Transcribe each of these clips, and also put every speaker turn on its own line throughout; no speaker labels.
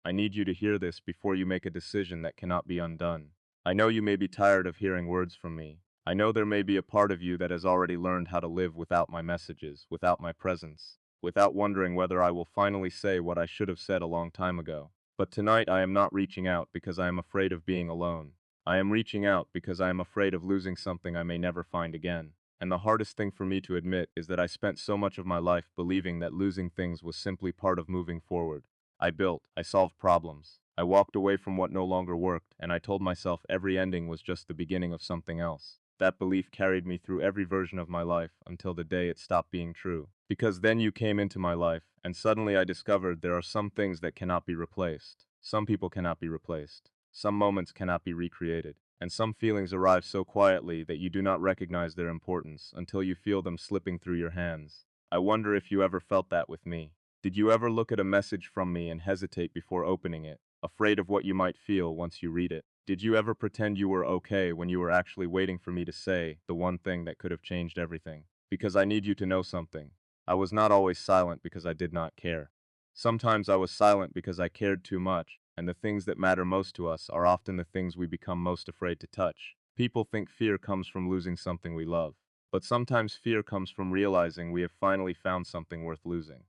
I need you to hear this before you make a decision that cannot be undone. I know you may be tired of hearing words from me. I know there may be a part of you that has already learned how to live without my messages, without my presence, without wondering whether I will finally say what I should have said a long time ago. But tonight I am not reaching out because I am afraid of being alone. I am reaching out because I am afraid of losing something I may never find again. And the hardest thing for me to admit is that I spent so much of my life believing that losing things was simply part of moving forward. I built, I solved problems. I walked away from what no longer worked, and I told myself every ending was just the beginning of something else. That belief carried me through every version of my life until the day it stopped being true. Because then you came into my life, and suddenly I discovered there are some things that cannot be replaced. Some people cannot be replaced. Some moments cannot be recreated. And some feelings arrive so quietly that you do not recognize their importance until you feel them slipping through your hands. I wonder if you ever felt that with me. Did you ever look at a message from me and hesitate before opening it, afraid of what you might feel once you read it? Did you ever pretend you were okay when you were actually waiting for me to say the one thing that could have changed everything? Because I need you to know something. I was not always silent because I did not care. Sometimes I was silent because I cared too much, and the things that matter most to us are often the things we become most afraid to touch. People think fear comes from losing something we love, but sometimes fear comes from realizing we have finally found something worth losing.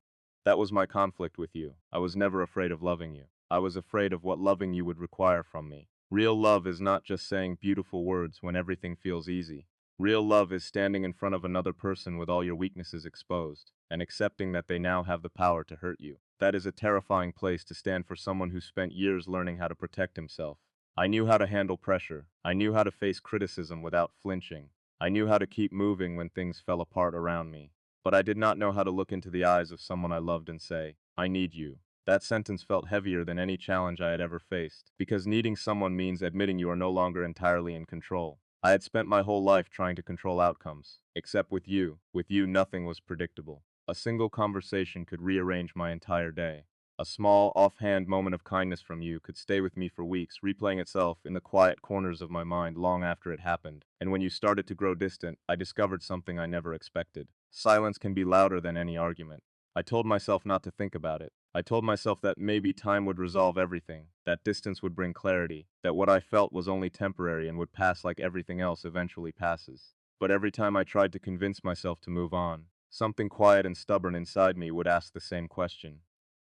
That was my conflict with you. I was never afraid of loving you. I was afraid of what loving you would require from me. Real love is not just saying beautiful words when everything feels easy. Real love is standing in front of another person with all your weaknesses exposed, and accepting that they now have the power to hurt you. That is a terrifying place to stand for someone who spent years learning how to protect himself. I knew how to handle pressure. I knew how to face criticism without flinching. I knew how to keep moving when things fell apart around me. But I did not know how to look into the eyes of someone I loved and say, I need you. That sentence felt heavier than any challenge I had ever faced, because needing someone means admitting you are no longer entirely in control. I had spent my whole life trying to control outcomes, except with you. With you, nothing was predictable. A single conversation could rearrange my entire day. A small, offhand moment of kindness from you could stay with me for weeks, replaying itself in the quiet corners of my mind long after it happened. And when you started to grow distant, I discovered something I never expected. Silence can be louder than any argument. I told myself not to think about it. I told myself that maybe time would resolve everything, that distance would bring clarity, that what I felt was only temporary and would pass like everything else eventually passes. But every time I tried to convince myself to move on, something quiet and stubborn inside me would ask the same question.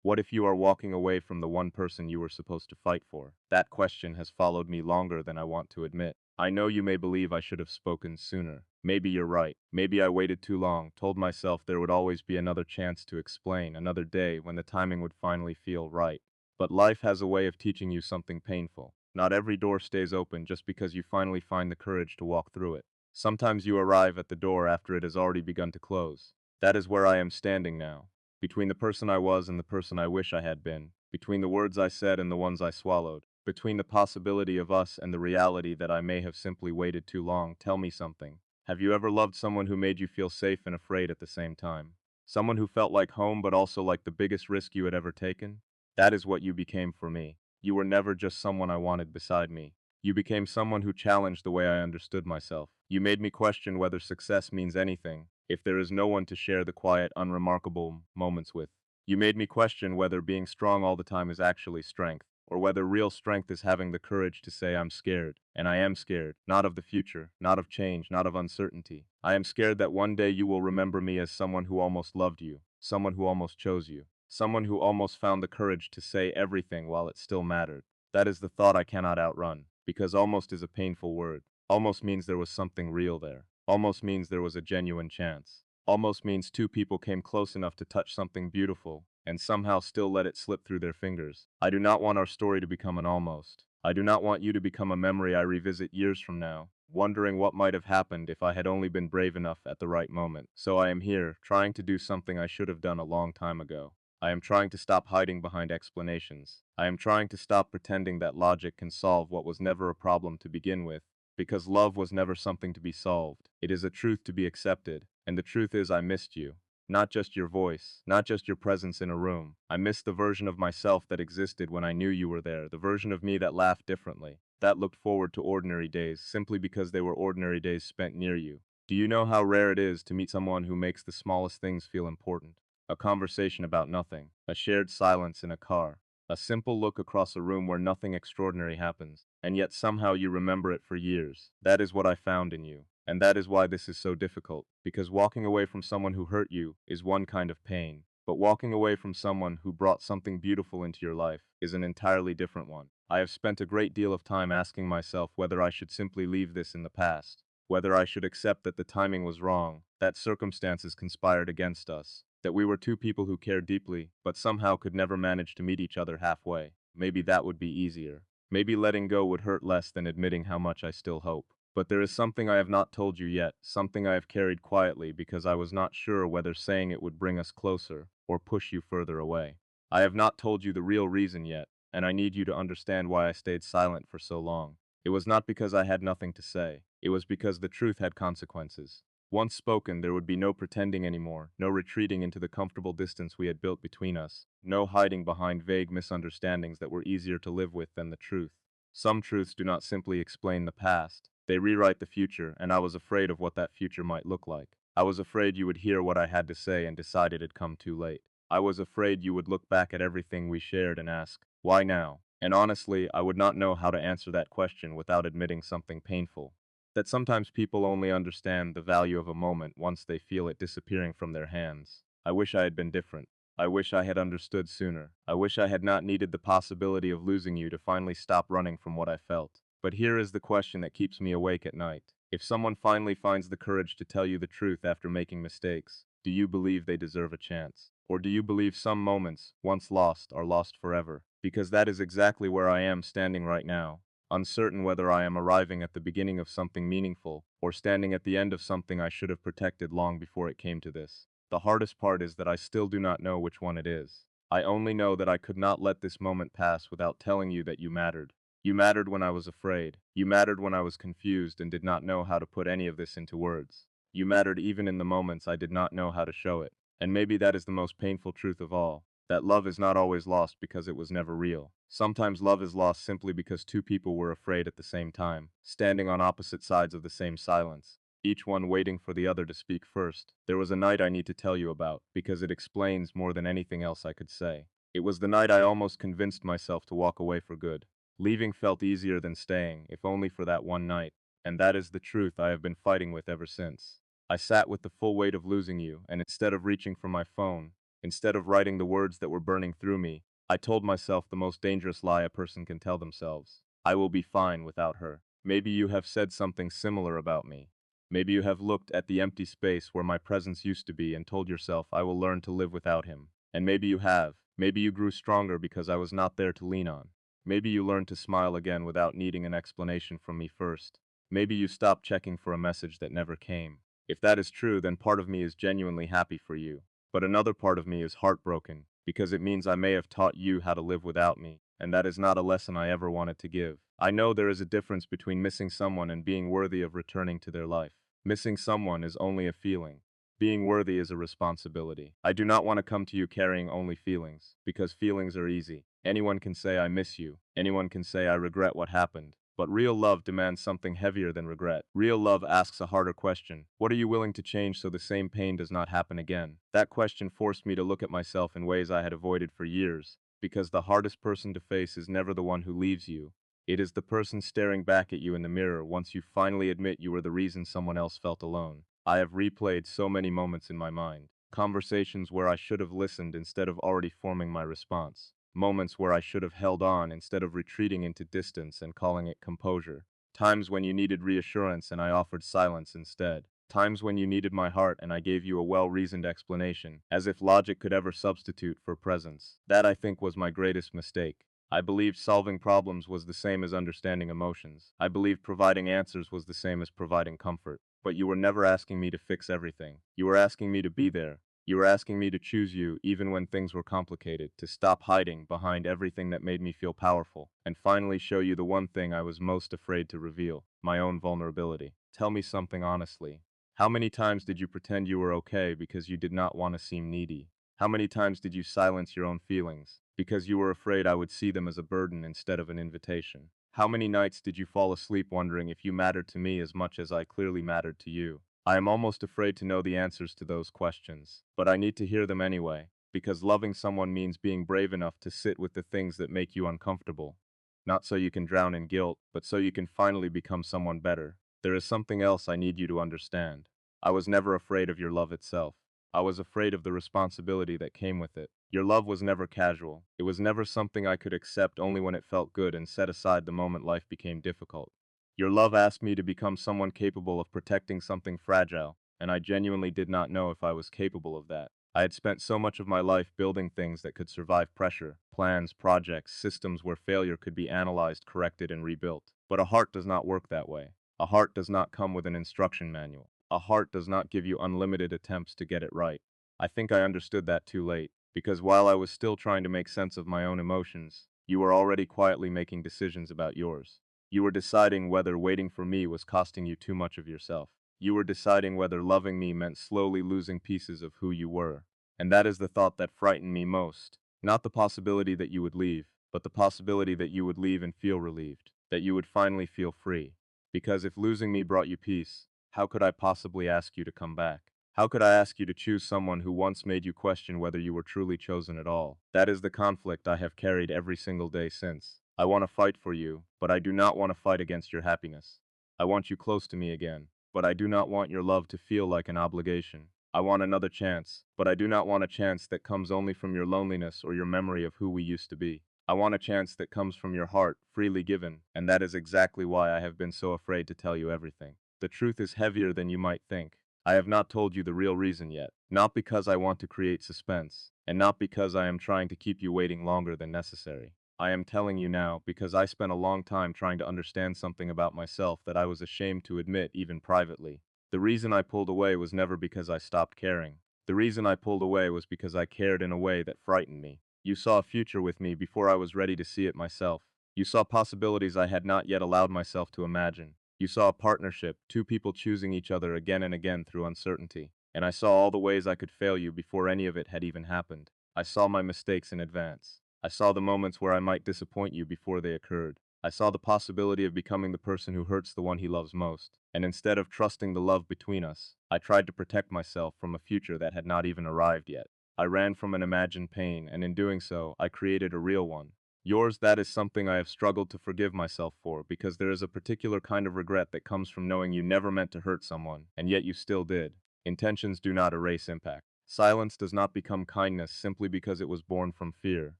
What if you are walking away from the one person you were supposed to fight for? That question has followed me longer than I want to admit. I know you may believe I should have spoken sooner. Maybe you're right. Maybe I waited too long, told myself there would always be another chance to explain, another day when the timing would finally feel right. But life has a way of teaching you something painful. Not every door stays open just because you finally find the courage to walk through it. Sometimes you arrive at the door after it has already begun to close. That is where I am standing now. Between the person I was and the person I wish I had been. Between the words I said and the ones I swallowed. Between the possibility of us and the reality that I may have simply waited too long. Tell me something. Have you ever loved someone who made you feel safe and afraid at the same time? Someone who felt like home but also like the biggest risk you had ever taken? That is what you became for me. You were never just someone I wanted beside me. You became someone who challenged the way I understood myself. You made me question whether success means anything, if there is no one to share the quiet, unremarkable moments with. You made me question whether being strong all the time is actually strength, or whether real strength is having the courage to say I'm scared. And I am scared, not of the future, not of change, not of uncertainty. I am scared that one day you will remember me as someone who almost loved you, someone who almost chose you, someone who almost found the courage to say everything while it still mattered. That is the thought I cannot outrun, because almost is a painful word. Almost means there was something real there. Almost means there was a genuine chance. Almost means two people came close enough to touch something beautiful, and somehow still let it slip through their fingers. I do not want our story to become an almost. I do not want you to become a memory I revisit years from now, wondering what might have happened if I had only been brave enough at the right moment. So I am here, trying to do something I should have done a long time ago. I am trying to stop hiding behind explanations. I am trying to stop pretending that logic can solve what was never a problem to begin with, because love was never something to be solved. It is a truth to be accepted, and the truth is I missed you. Not just your voice, not just your presence in a room. I missed the version of myself that existed when I knew you were there, the version of me that laughed differently, that looked forward to ordinary days simply because they were ordinary days spent near you. Do you know how rare it is to meet someone who makes the smallest things feel important? A conversation about nothing, a shared silence in a car, A simple look across a room where nothing extraordinary happens, and yet somehow you remember it for years. That is what I found in you. And that is why this is so difficult, because walking away from someone who hurt you is one kind of pain, but walking away from someone who brought something beautiful into your life is an entirely different one. I have spent a great deal of time asking myself whether I should simply leave this in the past, whether I should accept that the timing was wrong, that circumstances conspired against us, that we were two people who cared deeply, but somehow could never manage to meet each other halfway. Maybe that would be easier. Maybe letting go would hurt less than admitting how much I still hope. But there is something I have not told you yet, something I have carried quietly because I was not sure whether saying it would bring us closer or push you further away. I have not told you the real reason yet, and I need you to understand why I stayed silent for so long. It was not because I had nothing to say. It was because the truth had consequences. Once spoken, there would be no pretending anymore, no retreating into the comfortable distance we had built between us, no hiding behind vague misunderstandings that were easier to live with than the truth. Some truths do not simply explain the past, they rewrite the future, and I was afraid of what that future might look like. I was afraid you would hear what I had to say and decide it had come too late. I was afraid you would look back at everything we shared and ask, why now? And honestly, I would not know how to answer that question without admitting something painful. That sometimes people only understand the value of a moment once they feel it disappearing from their hands. I wish I had been different. I wish I had understood sooner. I wish I had not needed the possibility of losing you to finally stop running from what I felt. But here is the question that keeps me awake at night. If someone finally finds the courage to tell you the truth after making mistakes, do you believe they deserve a chance? Or do you believe some moments, once lost, are lost forever? Because that is exactly where I am standing right now, uncertain whether I am arriving at the beginning of something meaningful, or standing at the end of something I should have protected long before it came to this. The hardest part is that I still do not know which one it is. I only know that I could not let this moment pass without telling you that you mattered. You mattered when I was afraid. You mattered when I was confused and did not know how to put any of this into words. You mattered even in the moments I did not know how to show it. And maybe that is the most painful truth of all, that love is not always lost because it was never real. Sometimes love is lost simply because two people were afraid at the same time, standing on opposite sides of the same silence, each one waiting for the other to speak first. There was a night I need to tell you about, because it explains more than anything else I could say. It was the night I almost convinced myself to walk away for good. Leaving felt easier than staying, if only for that one night, and that is the truth I have been fighting with ever since. I sat with the full weight of losing you, and instead of reaching for my phone, instead of writing the words that were burning through me, I told myself the most dangerous lie a person can tell themselves. I will be fine without her. Maybe you have said something similar about me. Maybe you have looked at the empty space where my presence used to be and told yourself I will learn to live without him. And maybe you have. Maybe you grew stronger because I was not there to lean on. Maybe you learned to smile again without needing an explanation from me first. Maybe you stopped checking for a message that never came. If that is true, then part of me is genuinely happy for you. But another part of me is heartbroken, because it means I may have taught you how to live without me, and that is not a lesson I ever wanted to give. I know there is a difference between missing someone and being worthy of returning to their life. Missing someone is only a feeling. Being worthy is a responsibility. I do not want to come to you carrying only feelings, because feelings are easy. Anyone can say I miss you. Anyone can say I regret what happened. But real love demands something heavier than regret. Real love asks a harder question. What are you willing to change so the same pain does not happen again? That question forced me to look at myself in ways I had avoided for years, because the hardest person to face is never the one who leaves you. It is the person staring back at you in the mirror once you finally admit you were the reason someone else felt alone. I have replayed so many moments in my mind. Conversations where I should have listened instead of already forming my response. Moments where I should have held on instead of retreating into distance and calling it composure. Times when you needed reassurance and I offered silence instead. Times when you needed my heart and I gave you a well-reasoned explanation, as if logic could ever substitute for presence. That, I think, was my greatest mistake. I believed solving problems was the same as understanding emotions. I believed providing answers was the same as providing comfort. But you were never asking me to fix everything. You were asking me to be there. You were asking me to choose you even when things were complicated, to stop hiding behind everything that made me feel powerful, and finally show you the one thing I was most afraid to reveal, my own vulnerability. Tell me something honestly. How many times did you pretend you were okay because you did not want to seem needy? How many times did you silence your own feelings because you were afraid I would see them as a burden instead of an invitation? How many nights did you fall asleep wondering if you mattered to me as much as I clearly mattered to you? I am almost afraid to know the answers to those questions, but I need to hear them anyway. because loving someone means being brave enough to sit with the things that make you uncomfortable. Not so you can drown in guilt, but so you can finally become someone better. There is something else I need you to understand. I was never afraid of your love itself. I was afraid of the responsibility that came with it. Your love was never casual. It was never something I could accept only when it felt good and set aside the moment life became difficult. Your love asked me to become someone capable of protecting something fragile, and I genuinely did not know if I was capable of that. I had spent so much of my life building things that could survive pressure, plans, projects, systems where failure could be analyzed, corrected, and rebuilt. But a heart does not work that way. A heart does not come with an instruction manual. A heart does not give you unlimited attempts to get it right. I think I understood that too late, because while I was still trying to make sense of my own emotions, you were already quietly making decisions about yours. You were deciding whether waiting for me was costing you too much of yourself. You were deciding whether loving me meant slowly losing pieces of who you were. And that is the thought that frightened me most. Not the possibility that you would leave, but the possibility that you would leave and feel relieved, that you would finally feel free. Because if losing me brought you peace, how could I possibly ask you to come back? How could I ask you to choose someone who once made you question whether you were truly chosen at all? That is the conflict I have carried every single day since. I want to fight for you, but I do not want to fight against your happiness. I want you close to me again, but I do not want your love to feel like an obligation. I want another chance, but I do not want a chance that comes only from your loneliness or your memory of who we used to be. I want a chance that comes from your heart, freely given, and that is exactly why I have been so afraid to tell you everything. The truth is heavier than you might think. I have not told you the real reason yet, not because I want to create suspense, and not because I am trying to keep you waiting longer than necessary. I am telling you now because I spent a long time trying to understand something about myself that I was ashamed to admit even privately. The reason I pulled away was never because I stopped caring. The reason I pulled away was because I cared in a way that frightened me. You saw a future with me before I was ready to see it myself. You saw possibilities I had not yet allowed myself to imagine. You saw a partnership, two people choosing each other again and again through uncertainty. And I saw all the ways I could fail you before any of it had even happened. I saw my mistakes in advance. I saw the moments where I might disappoint you before they occurred. I saw the possibility of becoming the person who hurts the one he loves most. And instead of trusting the love between us, I tried to protect myself from a future that had not even arrived yet. I ran from an imagined pain, and in doing so, I created a real one. Yours, that is something I have struggled to forgive myself for, because there is a particular kind of regret that comes from knowing you never meant to hurt someone, and yet you still did. Intentions do not erase impact. Silence does not become kindness simply because it was born from fear.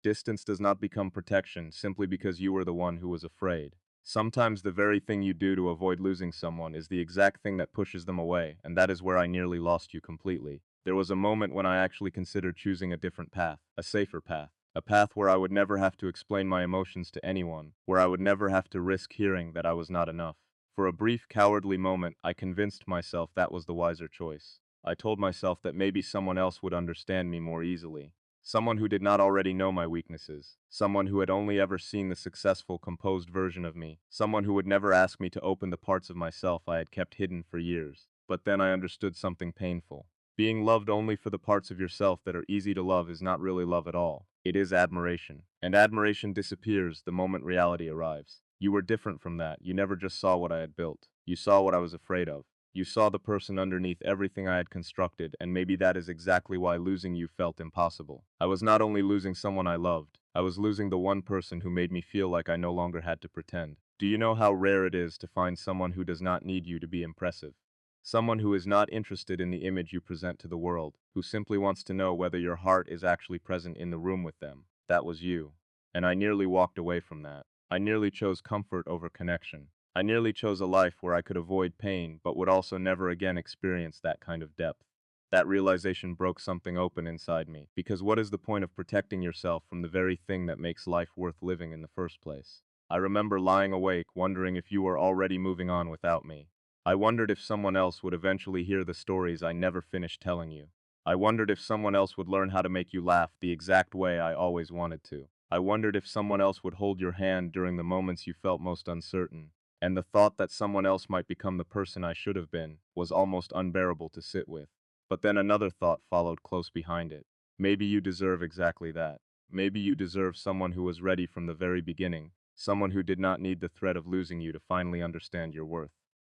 Distance does not become protection simply because you were the one who was afraid. Sometimes the very thing you do to avoid losing someone is the exact thing that pushes them away, and that is where I nearly lost you completely. There was a moment when I actually considered choosing a different path, a safer path. A path where I would never have to explain my emotions to anyone, where I would never have to risk hearing that I was not enough. For a brief, cowardly moment, I convinced myself that was the wiser choice. I told myself that maybe someone else would understand me more easily. Someone who did not already know my weaknesses. Someone who had only ever seen the successful, composed version of me. Someone who would never ask me to open the parts of myself I had kept hidden for years. But then I understood something painful. Being loved only for the parts of yourself that are easy to love is not really love at all. It is admiration. And admiration disappears the moment reality arrives. You were different from that. You never just saw what I had built. You saw what I was afraid of. You saw the person underneath everything I had constructed, and maybe that is exactly why losing you felt impossible. I was not only losing someone I loved, I was losing the one person who made me feel like I no longer had to pretend. Do you know how rare it is to find someone who does not need you to be impressive? Someone who is not interested in the image you present to the world, who simply wants to know whether your heart is actually present in the room with them. That was you. And I nearly walked away from that. I nearly chose comfort over connection. I nearly chose a life where I could avoid pain, but would also never again experience that kind of depth. That realization broke something open inside me, because what is the point of protecting yourself from the very thing that makes life worth living in the first place? I remember lying awake, wondering if you were already moving on without me. I wondered if someone else would eventually hear the stories I never finished telling you. I wondered if someone else would learn how to make you laugh the exact way I always wanted to. I wondered if someone else would hold your hand during the moments you felt most uncertain. And the thought that someone else might become the person I should have been was almost unbearable to sit with. But then another thought followed close behind it. Maybe you deserve exactly that. Maybe you deserve someone who was ready from the very beginning, someone who did not need the threat of losing you to finally understand your worth.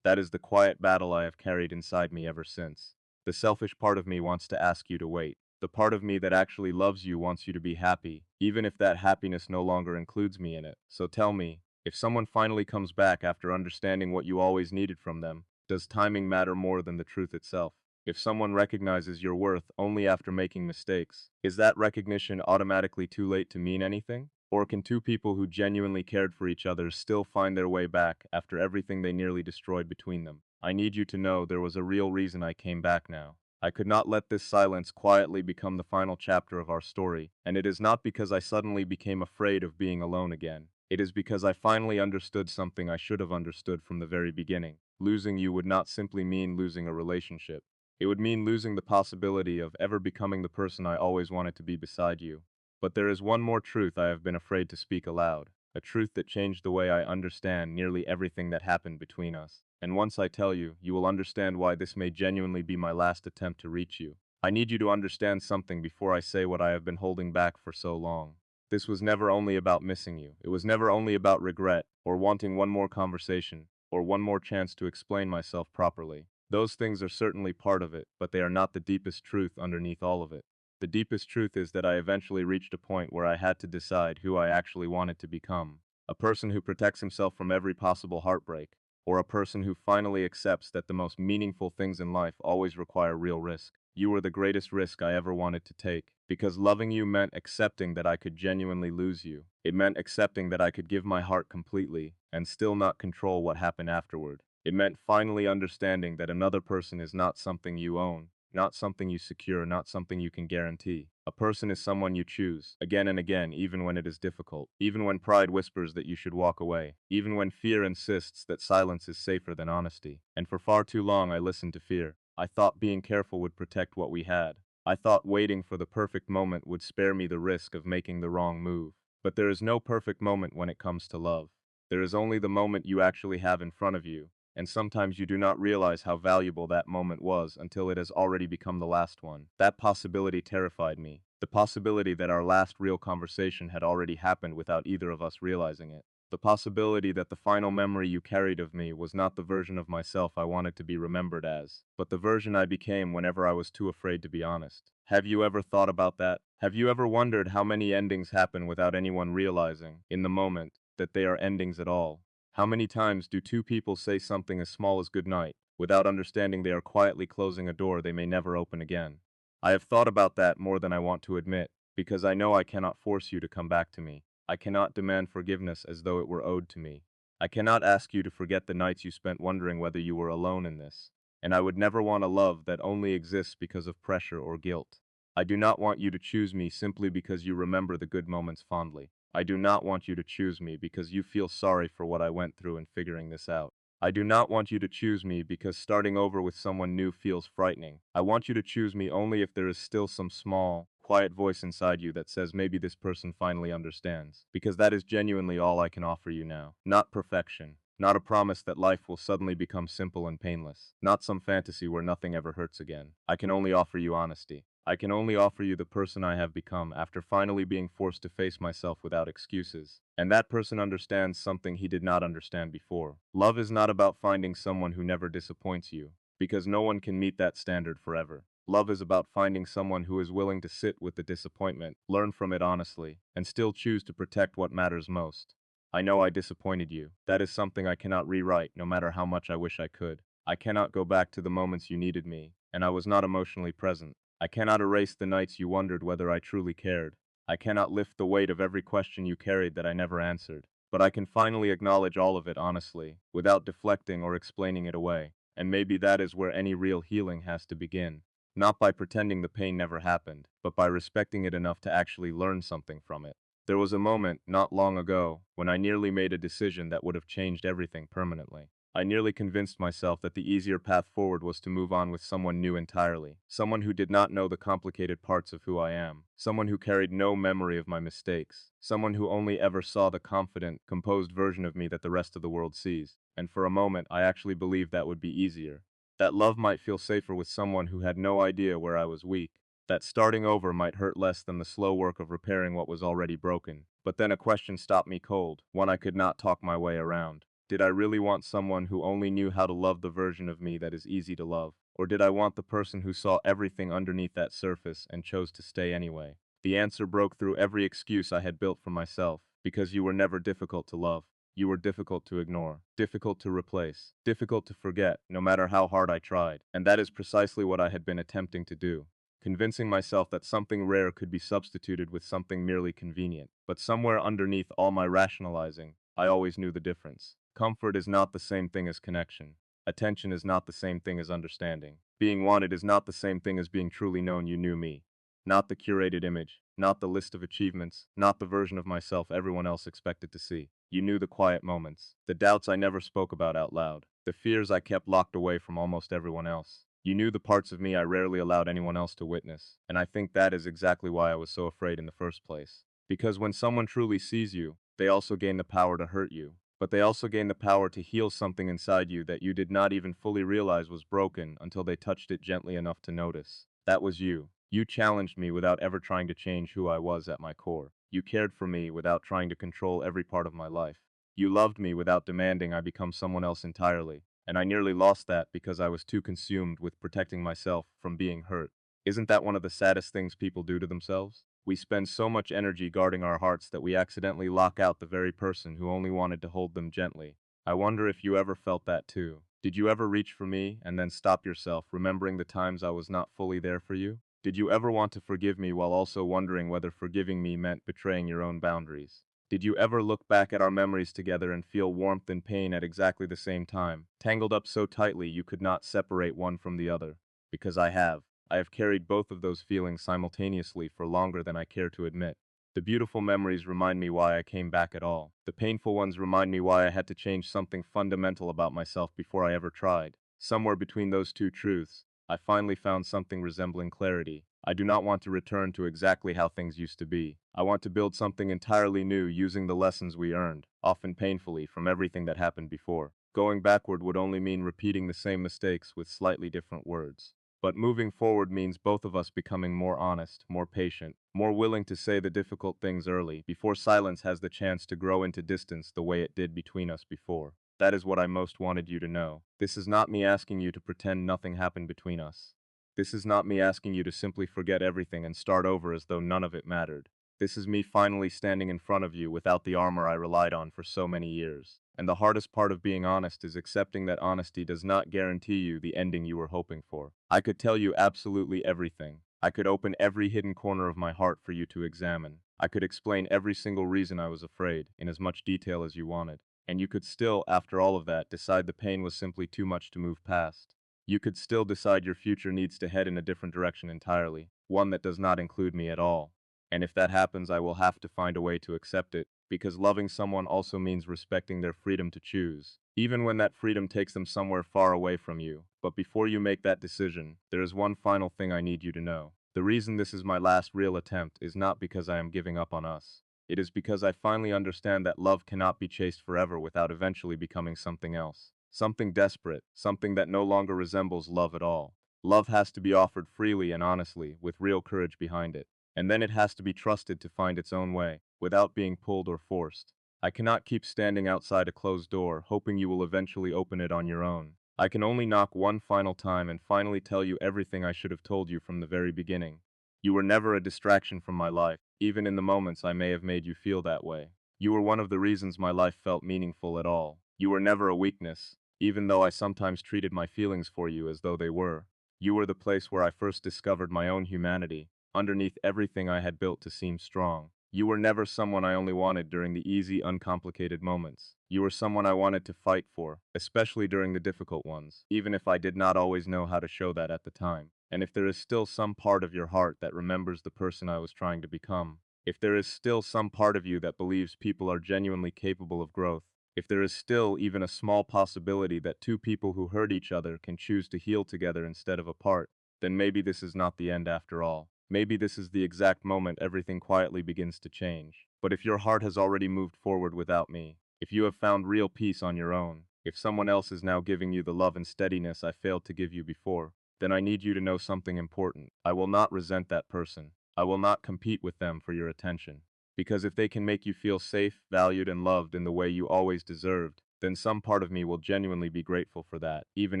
That is the quiet battle I have carried inside me ever since. The selfish part of me wants to ask you to wait. The part of me that actually loves you wants you to be happy, even if that happiness no longer includes me in it. So tell me, if someone finally comes back after understanding what you always needed from them, does timing matter more than the truth itself? If someone recognizes your worth only after making mistakes, is that recognition automatically too late to mean anything? Or can two people who genuinely cared for each other still find their way back after everything they nearly destroyed between them? I need you to know there was a real reason I came back now. I could not let this silence quietly become the final chapter of our story, and it is not because I suddenly became afraid of being alone again. It is because I finally understood something I should have understood from the very beginning. Losing you would not simply mean losing a relationship. It would mean losing the possibility of ever becoming the person I always wanted to be beside you. But there is one more truth I have been afraid to speak aloud, a truth that changed the way I understand nearly everything that happened between us. And once I tell you, you will understand why this may genuinely be my last attempt to reach you. I need you to understand something before I say what I have been holding back for so long. This was never only about missing you. It was never only about regret, or wanting one more conversation, or one more chance to explain myself properly. Those things are certainly part of it, but they are not the deepest truth underneath all of it. The deepest truth is that I eventually reached a point where I had to decide who I actually wanted to become. A person who protects himself from every possible heartbreak, or a person who finally accepts that the most meaningful things in life always require real risk. You were the greatest risk I ever wanted to take, because loving you meant accepting that I could genuinely lose you. It meant accepting that I could give my heart completely, and still not control what happened afterward. It meant finally understanding that another person is not something you own, not something you secure, not something you can guarantee. A person is someone you choose, again and again, even when it is difficult, even when pride whispers that you should walk away, even when fear insists that silence is safer than honesty. And for far too long I listened to fear. I thought being careful would protect what we had. I thought waiting for the perfect moment would spare me the risk of making the wrong move. But there is no perfect moment when it comes to love. There is only the moment you actually have in front of you, and sometimes you do not realize how valuable that moment was until it has already become the last one. That possibility terrified me. The possibility that our last real conversation had already happened without either of us realizing it. The possibility that the final memory you carried of me was not the version of myself I wanted to be remembered as, but the version I became whenever I was too afraid to be honest. Have you ever thought about that? Have you ever wondered how many endings happen without anyone realizing, in the moment, that they are endings at all? How many times do two people say something as small as good night, without understanding they are quietly closing a door they may never open again? I have thought about that more than I want to admit, because I know I cannot force you to come back to me. I cannot demand forgiveness as though it were owed to me. I cannot ask you to forget the nights you spent wondering whether you were alone in this. And I would never want a love that only exists because of pressure or guilt. I do not want you to choose me simply because you remember the good moments fondly. I do not want you to choose me because you feel sorry for what I went through in figuring this out. I do not want you to choose me because starting over with someone new feels frightening. I want you to choose me only if there is still some small, quiet voice inside you that says maybe this person finally understands. Because that is genuinely all I can offer you now. Not perfection. Not a promise that life will suddenly become simple and painless. Not some fantasy where nothing ever hurts again. I can only offer you honesty. I can only offer you the person I have become after finally being forced to face myself without excuses. And that person understands something he did not understand before. Love is not about finding someone who never disappoints you, because no one can meet that standard forever. Love is about finding someone who is willing to sit with the disappointment, learn from it honestly, and still choose to protect what matters most. I know I disappointed you. That is something I cannot rewrite, no matter how much I wish I could. I cannot go back to the moments you needed me, and I was not emotionally present. I cannot erase the nights you wondered whether I truly cared. I cannot lift the weight of every question you carried that I never answered. But I can finally acknowledge all of it honestly, without deflecting or explaining it away. And maybe that is where any real healing has to begin. Not by pretending the pain never happened, but by respecting it enough to actually learn something from it. There was a moment, not long ago, when I nearly made a decision that would have changed everything permanently. I nearly convinced myself that the easier path forward was to move on with someone new entirely, someone who did not know the complicated parts of who I am, someone who carried no memory of my mistakes, someone who only ever saw the confident, composed version of me that the rest of the world sees. And for a moment, I actually believed that would be easier. That love might feel safer with someone who had no idea where I was weak. That starting over might hurt less than the slow work of repairing what was already broken. But then a question stopped me cold, one I could not talk my way around. Did I really want someone who only knew how to love the version of me that is easy to love? Or did I want the person who saw everything underneath that surface and chose to stay anyway? The answer broke through every excuse I had built for myself, because you were never difficult to love. You were difficult to ignore, difficult to replace, difficult to forget, no matter how hard I tried. And that is precisely what I had been attempting to do, convincing myself that something rare could be substituted with something merely convenient. But somewhere underneath all my rationalizing, I always knew the difference. Comfort is not the same thing as connection. Attention is not the same thing as understanding. Being wanted is not the same thing as being truly known. You knew me. Not the curated image, not the list of achievements, not the version of myself everyone else expected to see. You knew the quiet moments, the doubts I never spoke about out loud, the fears I kept locked away from almost everyone else. You knew the parts of me I rarely allowed anyone else to witness, and I think that is exactly why I was so afraid in the first place. Because when someone truly sees you, they also gain the power to hurt you. But they also gain the power to heal something inside you that you did not even fully realize was broken until they touched it gently enough to notice. That was you. You challenged me without ever trying to change who I was at my core. You cared for me without trying to control every part of my life. You loved me without demanding I become someone else entirely. And I nearly lost that because I was too consumed with protecting myself from being hurt. Isn't that one of the saddest things people do to themselves? We spend so much energy guarding our hearts that we accidentally lock out the very person who only wanted to hold them gently. I wonder if you ever felt that too. Did you ever reach for me and then stop yourself, remembering the times I was not fully there for you? Did you ever want to forgive me while also wondering whether forgiving me meant betraying your own boundaries? Did you ever look back at our memories together and feel warmth and pain at exactly the same time, tangled up so tightly you could not separate one from the other? Because I have. I have carried both of those feelings simultaneously for longer than I care to admit. The beautiful memories remind me why I came back at all. The painful ones remind me why I had to change something fundamental about myself before I ever tried. Somewhere between those two truths, I finally found something resembling clarity. I do not want to return to exactly how things used to be. I want to build something entirely new using the lessons we earned, often painfully, from everything that happened before. Going backward would only mean repeating the same mistakes with slightly different words. But moving forward means both of us becoming more honest, more patient, more willing to say the difficult things early, before silence has the chance to grow into distance the way it did between us before. That is what I most wanted you to know. This is not me asking you to pretend nothing happened between us. This is not me asking you to simply forget everything and start over as though none of it mattered. This is me finally standing in front of you without the armor I relied on for so many years. And the hardest part of being honest is accepting that honesty does not guarantee you the ending you were hoping for. I could tell you absolutely everything. I could open every hidden corner of my heart for you to examine. I could explain every single reason I was afraid, in as much detail as you wanted. And you could still, after all of that, decide the pain was simply too much to move past. You could still decide your future needs to head in a different direction entirely, one that does not include me at all. And if that happens, I will have to find a way to accept it, because loving someone also means respecting their freedom to choose, even when that freedom takes them somewhere far away from you. But before you make that decision, there is one final thing I need you to know. The reason this is my last real attempt is not because I am giving up on us. It is because I finally understand that love cannot be chased forever without eventually becoming something else. Something desperate, something that no longer resembles love at all. Love has to be offered freely and honestly, with real courage behind it. And then it has to be trusted to find its own way, without being pulled or forced. I cannot keep standing outside a closed door, hoping you will eventually open it on your own. I can only knock one final time and finally tell you everything I should have told you from the very beginning. You were never a distraction from my life, even in the moments I may have made you feel that way. You were one of the reasons my life felt meaningful at all. You were never a weakness, even though I sometimes treated my feelings for you as though they were. You were the place where I first discovered my own humanity, underneath everything I had built to seem strong. You were never someone I only wanted during the easy, uncomplicated moments. You were someone I wanted to fight for, especially during the difficult ones, even if I did not always know how to show that at the time. And if there is still some part of your heart that remembers the person I was trying to become, if there is still some part of you that believes people are genuinely capable of growth, if there is still even a small possibility that two people who hurt each other can choose to heal together instead of apart, then maybe this is not the end after all. Maybe this is the exact moment everything quietly begins to change. But if your heart has already moved forward without me, if you have found real peace on your own, if someone else is now giving you the love and steadiness I failed to give you before, then I need you to know something important. I will not resent that person. I will not compete with them for your attention. Because if they can make you feel safe, valued, and loved in the way you always deserved, then some part of me will genuinely be grateful for that, even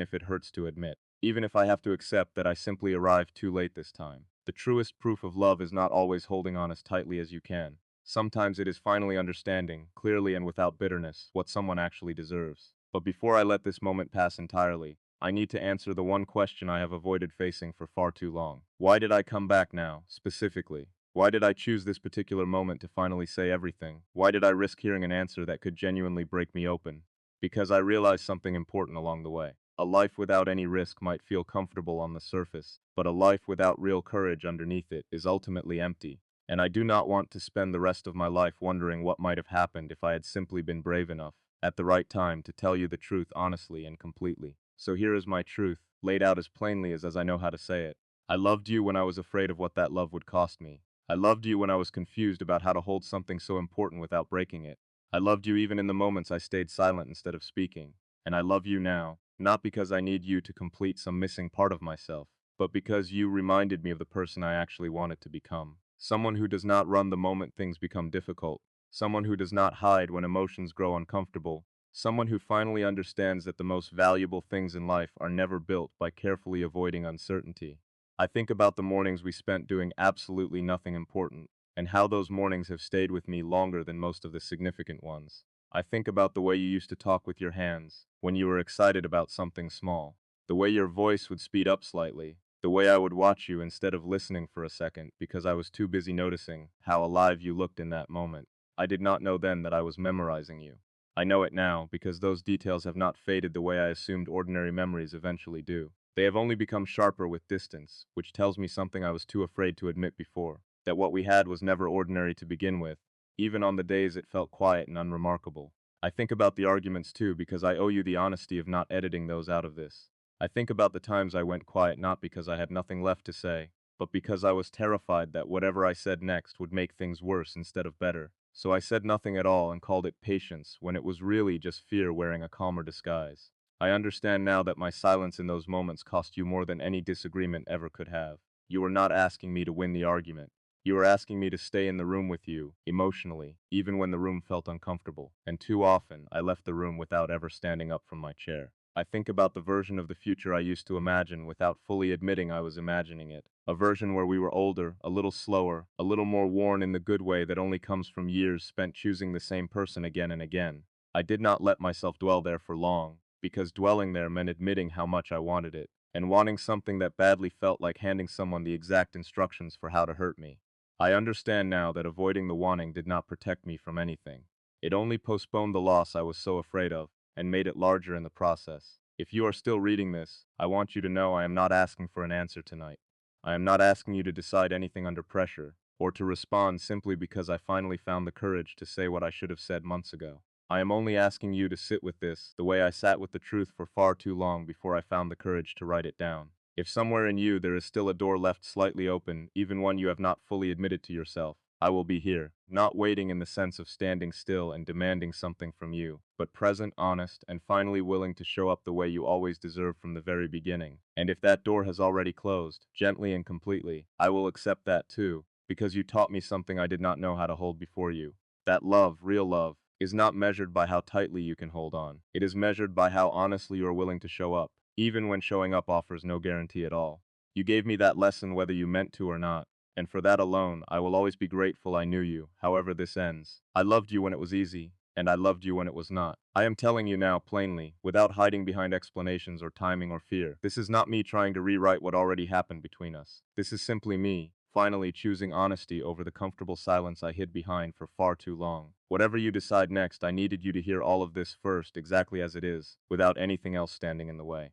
if it hurts to admit. even if I have to accept that I simply arrived too late this time. The truest proof of love is not always holding on as tightly as you can. Sometimes it is finally understanding, clearly and without bitterness, what someone actually deserves. But before I let this moment pass entirely, I need to answer the one question I have avoided facing for far too long. Why did I come back now, specifically? Why did I choose this particular moment to finally say everything? Why did I risk hearing an answer that could genuinely break me open? Because I realized something important along the way. A life without any risk might feel comfortable on the surface, but a life without real courage underneath it is ultimately empty. And I do not want to spend the rest of my life wondering what might have happened if I had simply been brave enough, at the right time, to tell you the truth honestly and completely. So here is my truth, laid out as plainly as I know how to say it. I loved you when I was afraid of what that love would cost me. I loved you when I was confused about how to hold something so important without breaking it. I loved you even in the moments I stayed silent instead of speaking. And I love you now, not because I need you to complete some missing part of myself, but because you reminded me of the person I actually wanted to become. Someone who does not run the moment things become difficult. Someone who does not hide when emotions grow uncomfortable. Someone who finally understands that the most valuable things in life are never built by carefully avoiding uncertainty. I think about the mornings we spent doing absolutely nothing important, and how those mornings have stayed with me longer than most of the significant ones. I think about the way you used to talk with your hands when you were excited about something small, the way your voice would speed up slightly, the way I would watch you instead of listening for a second because I was too busy noticing how alive you looked in that moment. I did not know then that I was memorizing you. I know it now because those details have not faded the way I assumed ordinary memories eventually do. They have only become sharper with distance, which tells me something I was too afraid to admit before, that what we had was never ordinary to begin with, even on the days it felt quiet and unremarkable. I think about the arguments too because I owe you the honesty of not editing those out of this. I think about the times I went quiet not because I had nothing left to say, but because I was terrified that whatever I said next would make things worse instead of better. So I said nothing at all and called it patience when it was really just fear wearing a calmer disguise. I understand now that my silence in those moments cost you more than any disagreement ever could have. You were not asking me to win the argument. You were asking me to stay in the room with you, emotionally, even when the room felt uncomfortable, and too often I left the room without ever standing up from my chair. I think about the version of the future I used to imagine without fully admitting I was imagining it. A version where we were older, a little slower, a little more worn in the good way that only comes from years spent choosing the same person again and again. I did not let myself dwell there for long, because dwelling there meant admitting how much I wanted it, and wanting something that badly felt like handing someone the exact instructions for how to hurt me. I understand now that avoiding the wanting did not protect me from anything. It only postponed the loss I was so afraid of, and made it larger in the process. If you are still reading this, I want you to know I am not asking for an answer tonight. I am not asking you to decide anything under pressure, or to respond simply because I finally found the courage to say what I should have said months ago. I am only asking you to sit with this the way I sat with the truth for far too long before I found the courage to write it down. If somewhere in you there is still a door left slightly open, even one you have not fully admitted to yourself, I will be here, not waiting in the sense of standing still and demanding something from you, but present, honest, and finally willing to show up the way you always deserved from the very beginning. And if that door has already closed, gently and completely, I will accept that too, because you taught me something I did not know how to hold before you. That love, real love, is not measured by how tightly you can hold on. It is measured by how honestly you are willing to show up, even when showing up offers no guarantee at all. You gave me that lesson whether you meant to or not, and for that alone, I will always be grateful I knew you, however this ends. I loved you when it was easy, and I loved you when it was not. I am telling you now plainly, without hiding behind explanations or timing or fear. This is not me trying to rewrite what already happened between us. This is simply me, finally choosing honesty over the comfortable silence I hid behind for far too long. Whatever you decide next, I needed you to hear all of this first, exactly as it is, without anything else standing in the way.